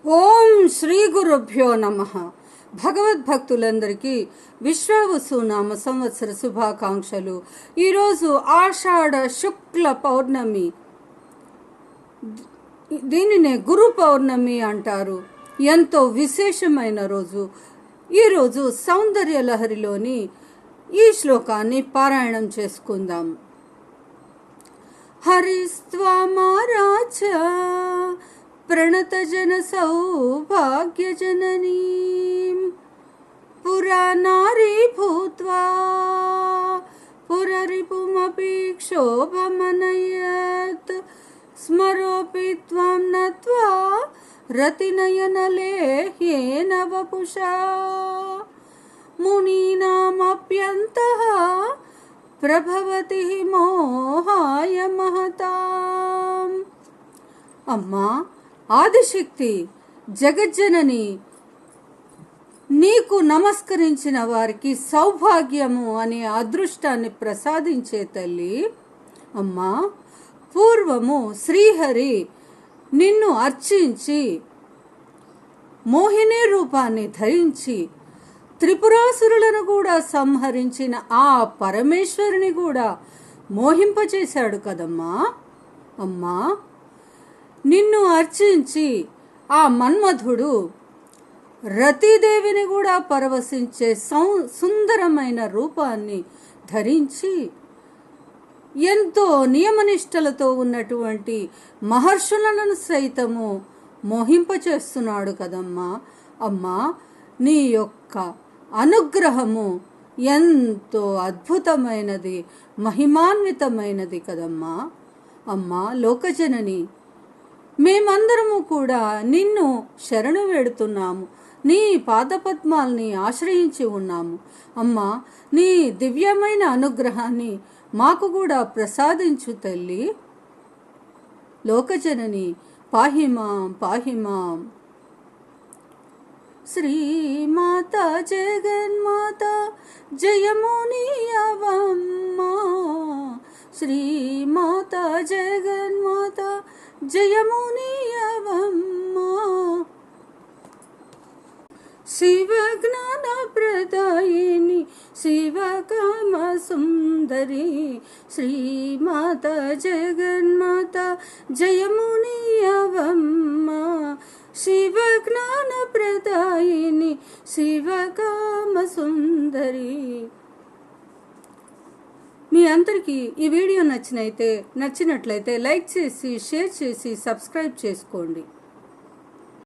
ఓం శ్రీ గురుభ్యో నమః. భగవద్భక్తులందరికీ విశ్వావసునామ సంవత్సర శుభాకాంక్షలు. ఈరోజు ఆషాఢ శుక్ల పౌర్ణమి, దీనినే గురు పౌర్ణమి అంటారు. ఎంతో విశేషమైన రోజు. ఈరోజు సౌందర్య లహరిలోని ఈ శ్లోకాన్ని పారాయణం చేసుకుందాం. హరిస్త్వమారాచ ప్రణతజన సౌభాగ్యజననీం పురా నారీ భూత్వా పురరిపుమపి క్షోభమనయత్ స్మరోపి త్వం నత్వా రతినయనలేహ్యేన వపుషా మునీనామప్యంతః ప్రభవతి మోహాయ మహతాం. అమ్మా ఆదిశక్తి, జగజ్జనని, నీకు నమస్కరించిన వారికి సౌభాగ్యము అనే అదృష్టాన్ని ప్రసాదించే తల్లి. అమ్మా, పూర్వము శ్రీహరి నిన్ను అర్చించి మోహిని రూపాన్ని ధరించి త్రిపురాసురులను కూడా సంహరించిన ఆ పరమేశ్వరుని కూడా మోహింపచేశాడు కదమ్మా. అమ్మా, నిన్ను అర్చించి ఆ మన్మధుడు రతీదేవిని కూడా పరవశించే సుందరమైన రూపాన్ని ధరించి ఎంతో నియమనిష్టలతో ఉన్నటువంటి మహర్షులను సైతము మోహింపచేస్తున్నాడు కదమ్మా. అమ్మా, నీ యొక్క అనుగ్రహము ఎంతో అద్భుతమైనది, మహిమాన్వితమైనది కదమ్మా. అమ్మా లోకజనని, మేమందరము కూడా నిన్ను శరణు వేడుతున్నాము, నీ పాదపద్మాల్ని ఆశ్రయించి ఉన్నాము. అమ్మా, నీ దివ్యమైన అనుగ్రహాన్ని మాకు కూడా ప్రసాదించు తల్లి. లోకజనని పాహిమాం పాహిమాం. శ్రీమాత జగన్మాత జయమునియవమ్మా, శ్రీమాత జగన్మాత జయమునియవమ్మా. శివజ్ఞాన ప్రదాయిని శివకామ సుందరి శ్రీమాత జగన్మాత జయమునియవమ్మా. శివజ్ఞాన ప్రదాయిని శివకామ సుందరి. మీ అందరికీ ఈ వీడియో నచ్చినట్లయితే లైక్ చేసి, షేర్ చేసి, సబ్స్క్రైబ్ చేసుకోండి.